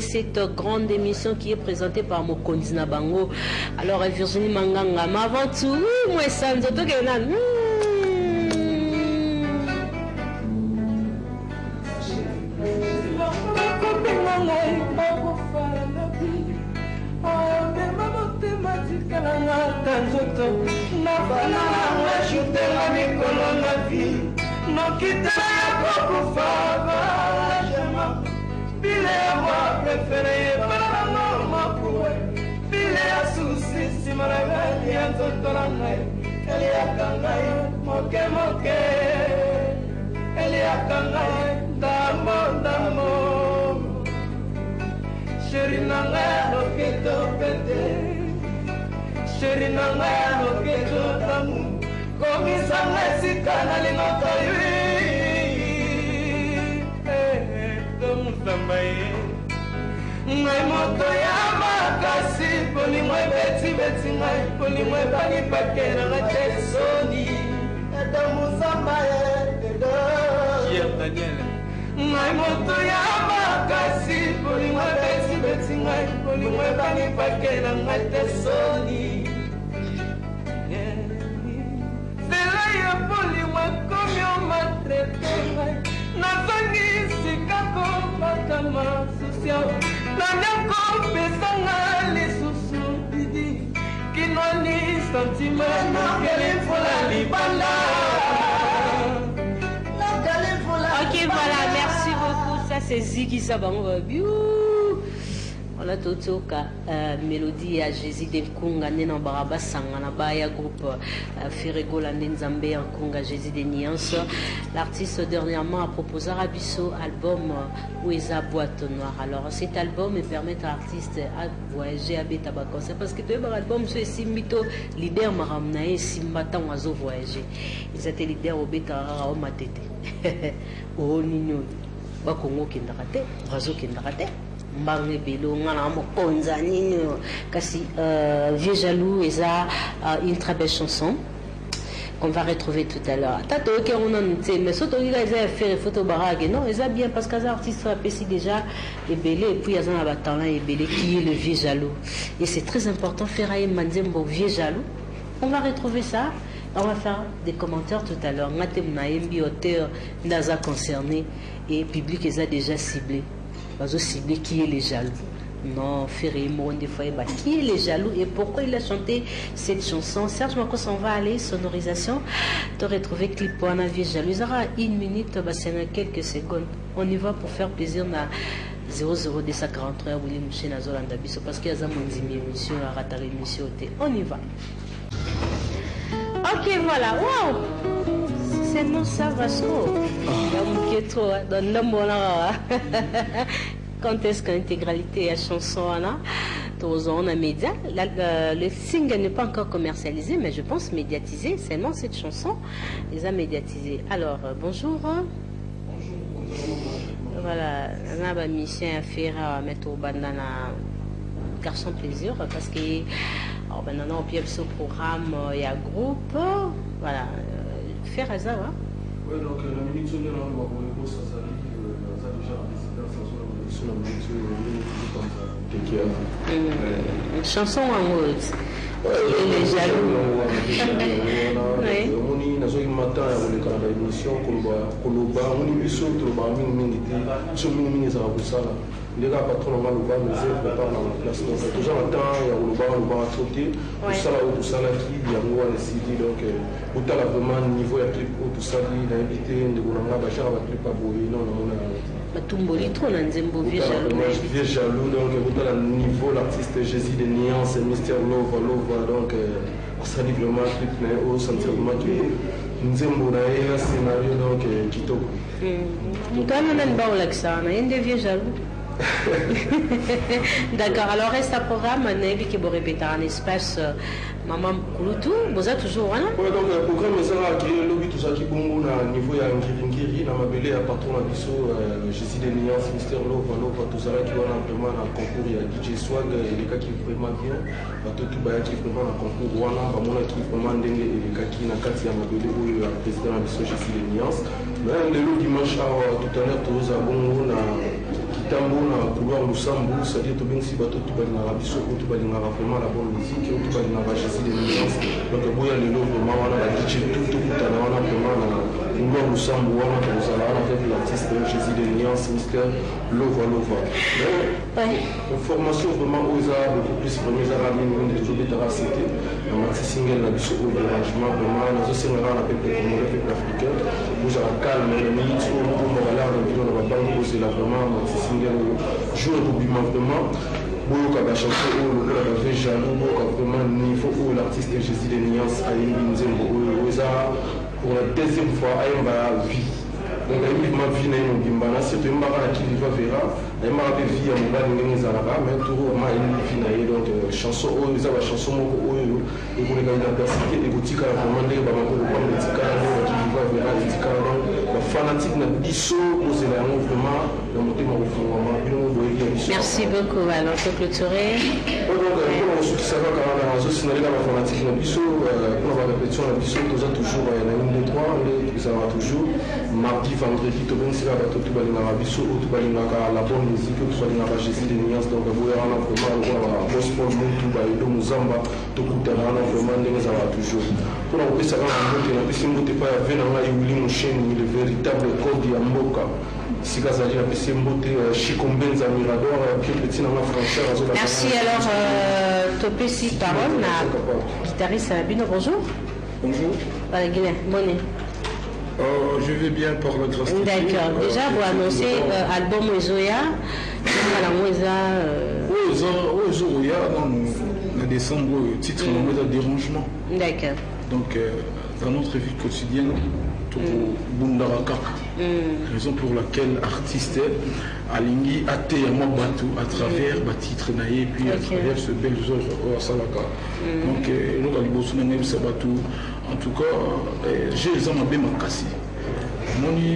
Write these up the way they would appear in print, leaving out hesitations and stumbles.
Cette grande émission qui est présentée par Mokonzi Nabango. Alors Virginie Manganga, mais avant tout, oui, moi ça nous autres gagnant. Bile wa préféré para norma kuwe bile asusi simaragali anzotorangai eli akangai moke moke eli akangai damo chéri nanga no keto pete chéri nanga no keto tamu komisanga sikana lingotoyui ngai moto ya makasi polingwe beti ngai polingwe bani pakera ngate soni edo musamba edo Daniel ngai moto ya makasi polingwe beti ngai polingwe bani pakera ngate soni sela ya polingwe komyo matrete ngai nazangi sikako makama social nanako pesanga lisusu didi kinoni sentiment nakelefula libanda. Ok, voilà, merci beaucoup. Ça c'est Ziggy Zabango. On a tout mélodie à Jésus de Kunga Nena Baraba Sangana Baya groupe Ferrego Nzambe en Kunga Jésus de Niance. L'artiste dernièrement a proposé Rabisso album Oueza Boîte Noire. Alors cet album permet à l'artiste à voyager à Betabakon. C'est parce que tu as un album sur Simbito leader Maramnae Simbata Oiseau voyager. Ils étaient leaders au Beta au Matete. Au Nino Bakongo Kindarate, Razo Kindarate. Mbangue Belo, ngana mokonza nini kasi Vieux Jaloux et ça une très belle chanson qu'on va retrouver tout à l'heure. Tato qui on en sait mais surtout il a fait photo barague non ils a bien parce que les artistes apprécient déjà les belés et puis il y a un talent et belé qui est le Vieux Jaloux et c'est très important faire un manzembo Vieux Jaloux. On va retrouver ça. On va faire des commentaires tout à l'heure. Matem Naembi auteur Naza concerné et public les a déjà ciblé. Ciblé qui est les jaloux. Non, Ferré, des fois, qui est les jaloux et pourquoi il a chanté cette chanson. Serge Makos, on va aller, sonorisation. Tu as retrouvé clip pour un avis jaloux. Il y aura une minute, c'est quelques secondes. On y va pour faire plaisir. On a 00 William Mouché Nazolanda Bisso parce qu'il y a une émission, la rata l'émission. On y va. Ok, voilà. Wow! C'est non, ça va trop. Il y a trop dans le monde. Quand est-ce que l'intégralité de la chanson on a média, le single n'est pas encore commercialisé, mais je pense médiatisé. Seulement cette chanson les a médiatisés. Alors, bonjour. Bonjour. Voilà, on a une mission à faire à mettre au bandana Garçon Plaisir parce que maintenant on peut ce programme, il y a groupe. Voilà. Faire à ça, hein? Oui, donc la minute sur le nom de ça ça déjà sur la minute chanson en haute. Les jaloux. On a un matin à l'émission, on a une émission, les gars patron va le voir mais c'est prépare dans la place donc toujours un temps il y a le bar à sauter tout ça là qui il y a moi les CD donc au tal vraiment niveau ya clip tout ça il a invité de Boulanga Bachar va clip à Boyi non on a Tumboli trop dans Nzembo Vieux Jaloux donc au tal niveau l'artiste Jésus de Nuance Mystère Love donc on ça dit vraiment clip mais au sentir vraiment que Nzembo na un scénario donc kitoko quand on a une barre là ça on a un Vieux Jaloux. D'accord, alors reste à programme, on a vu que vous répétez un espace Maman Kulutu, vous êtes toujours là? Oui, donc le programme est créé le but tout ça qui bon au niveau ya ngiri na mabele ya patron na biso Jésus de Niance Mister Lova tout ça qui wana vraiment na concours ya DJ Swag les cas qui vraiment bien bato tout ba qui vraiment na concours wana ba mona qui vraiment ndenge les cas qui na kati ya mabele ou ya président na biso Jésus de Niance mais le dimanche tout à l'heure tous à bon na kitambo na couloir Lusambu c'est-à-dire tout bien si bato tout ba na biso tout ba na vraiment la bonne musique tout ba na Jésus de Niance donc boya le vraiment wana la DJ tout na wana vraiment na couloir Lusambu wana tout ça là avec l'artiste Jésus de Niance Mister Lova mais formation vraiment aux arts beaucoup plus vraiment les arabes de toujours des cité dans ma single la biso au dérangement vraiment nous aussi on a un peuple comme le peuple africain où j'ai calme le minute où on va là dans la banque c'est là vraiment ma single jour vraiment boyoka bachanson oyo lokola bave jaloux boyoka vraiment niveau oyo l'artiste Jésus de Niance ayembi nzembo oyo eza pour la deuxième fois ayemba vie donc ayembi ma vie na ye mobimba na surtout yembaka na kiliva vera ayembaka mpe vie ya mobali ndenge ezalaka mais toujours ma ayembi vie na ye donc chanson oyo eza bachanson moko oyo ekoleka identité ekotikala vraiment ndenge bamakoko kwanga etikala ndenge bakiliva vera etikala donc bafanatique na biso kozela yango vraiment na motema kofungwama bino boyebi ya biso. Merci beaucoup. Alors, on peut clôturer. Donc, ce qui s'avère quand on a signaler la fanatique na biso pour la répétition na biso toza toujours na une 2 3 ça va toujours mardi vendredi to ben sila bato to balinga na biso to balinga la bonne musique to balinga ba Jésus de Niance donc boya on a vraiment la gospel muntu ba edo muzamba to kutana na vraiment ndenge ça va toujours pour la pesa kana mbote na pesa mbote pa ya vena na yuli musheni le véritable code ya mboka sika zali na pesa mbote Chikombenza Mirador Pierre Petit na français azola. Merci. Alors Topesi parole na guitariste Bino. Bonjour. Bonjour. Voilà, Guinée. Bonne. Je vais bien par la grâce. D'accord. Déjà, vous annoncez album Ozoya. Ozoya, dans décembre, titre Dérangement. D'accord. Donc, dans notre vie quotidienne, Bundaraka. Raison pour laquelle artiste Alingi a été à travers le titre et puis à travers ce bel œuvre au Salaka. Donc, en tout cas, j'ai les hommes à bien m'accasser.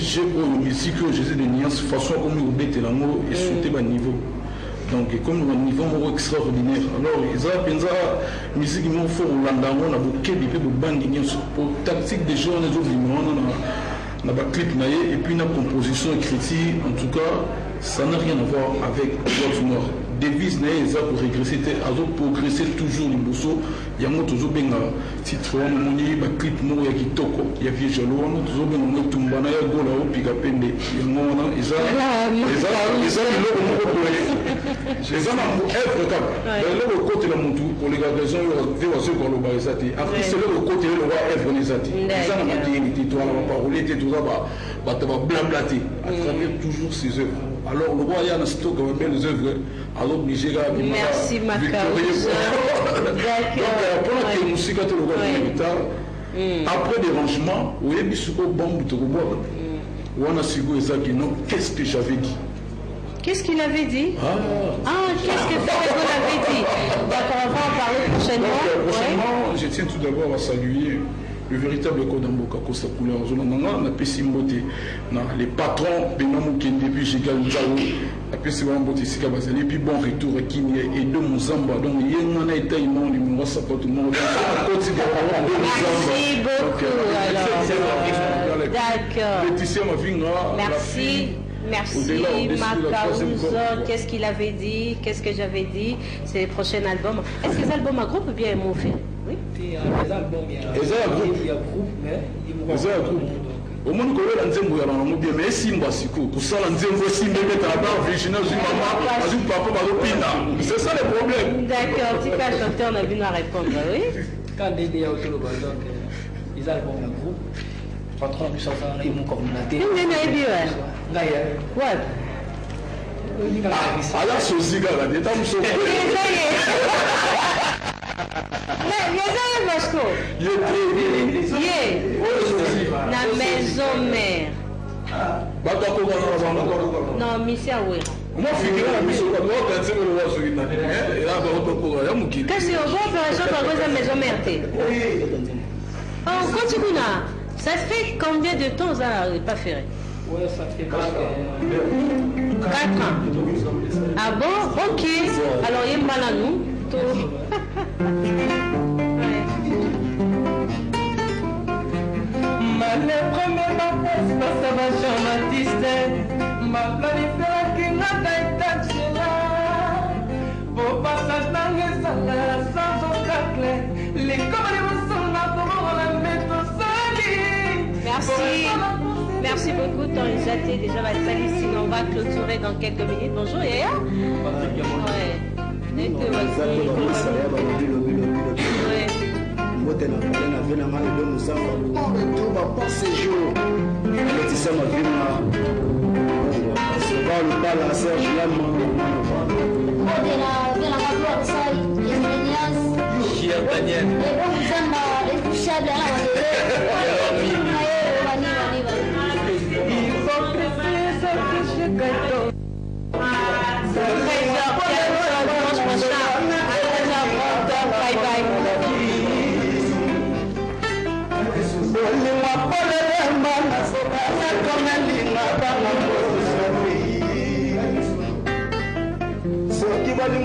J'ai une musique, j'ai des nuances, façon comme vous mettez l'amour et sauter bas niveau. Donc, comme un niveau extraordinaire. Alors, ils ont une musique qui m'a fait au Landamo, on a beaucoup de bandes, pour tactique des gens, on a des clip et puis la composition et critique, en tout cas, ça n'a rien à voir avec votre mort. Devise n'est pour régresser, progresser toujours les bousseaux. Il y a toujours bien titre, il y a clip, il y a kitoko, il y a vieux jalou, il y a toujours bien tumbana, il y a gola, il y a pende, il y a mona, ils ont œuvre comme le côté de la montou pour les raisons de la seconde le barisati. Après c'est le côté de la œuvre des ati. Ils ont la dignité, toi la parole, tout ça va blablater à travers toujours ces œuvres. Alors le roi y a un stock de belles œuvres. Alors Nigeria, merci Macao. Après dérangement, vous avez mis sur le bon de qu'est-ce que j'avais dit? Qu'est-ce qu'il avait dit? Qu'est-ce que Ferrego avait dit? D'accord, on va en parler prochainement. Prochainement, je tiens tout d'abord à saluer le véritable Kodamboka Costa Couleur. On a Pessi Mbote, les patrons, Benamou Kende, puis Jigal Djao, la Pessi Mbote, Sika Bazali, puis bon retour à Kini et de Mouzamba. Donc, il y a un état immense, il me reste pas tout le monde. Merci beaucoup. D'accord. Merci. Merci Macao. Qu'est-ce qu'il avait dit? Qu'est-ce que j'avais dit? C'est le prochain album. Est-ce que c'est album à groupe ou bien mon film? Oui. Il y a un groupe, mais il y a un groupe. Au moins, nous avons un nzembo ya lango bien, mais si mbasiko, pour ça, nzembo si mbebe tabar, virginia, maman, azou papa, bazopina. C'est ça le problème. D'accord, tu peux chanter, on a vu nous répondre, oui. Quand il y a autour de donc ils ont un groupe. Patron du centre, ils m'ont communauté. Ouais. Alors, ce ziga là, des dames sont. La maison mère. Non, Missia, oui. Moi, figure la mission, quand on a le roi sur une année, et là, on a un mouki. Qu'est-ce que c'est au bon opération pour la maison mère? Oh, continue là. Ça fait combien de temps ça n'a pas fait? Oui, ça fait 4 ans. Ah bon? Ok. Alors, il y a mal à nous. Ma première baptême, ça va Jean-Baptiste. Ma planifère qui n'a pas été là. Pour passage dans les salles, sans aucun clé. Les commandes sont là pour la mettre au sol. Merci. Merci beaucoup, Tonizate. Déjà, la salle ici, on va clôturer dans quelques minutes. Bonjour, Yaya. Ouais. Dès que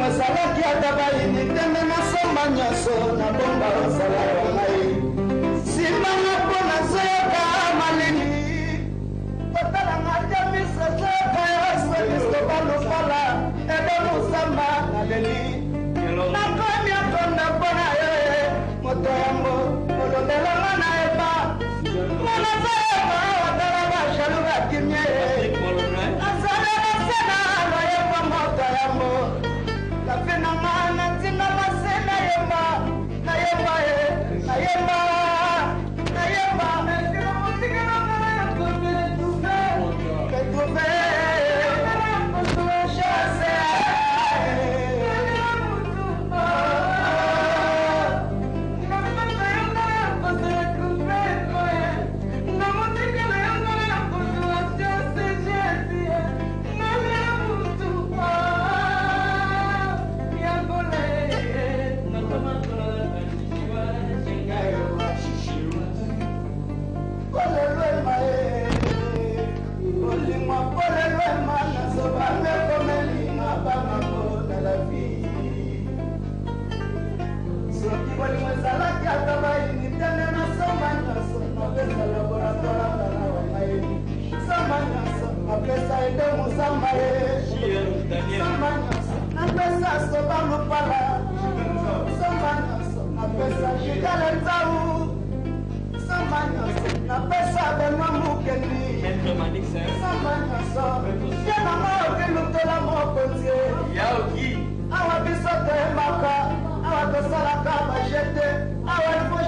Masalaki atabaini teme nasomba nyonso na bomba basala wangai simanga mpona zoyoka malini kotalanga jamisa zoyoka yosoniso balofala ede mosamba naleli nakomi akonda mpona ye moto yango olobelanga na eba mona zoyoka watala bashalu bakimie nasalela sena loyeba moto yango Fena mana tina masena yemba na yemba na yemba na yemba ndilo mutika na mara ya tuve tuve shase awa biso toyembaka awa tosalaka bajete awa ifo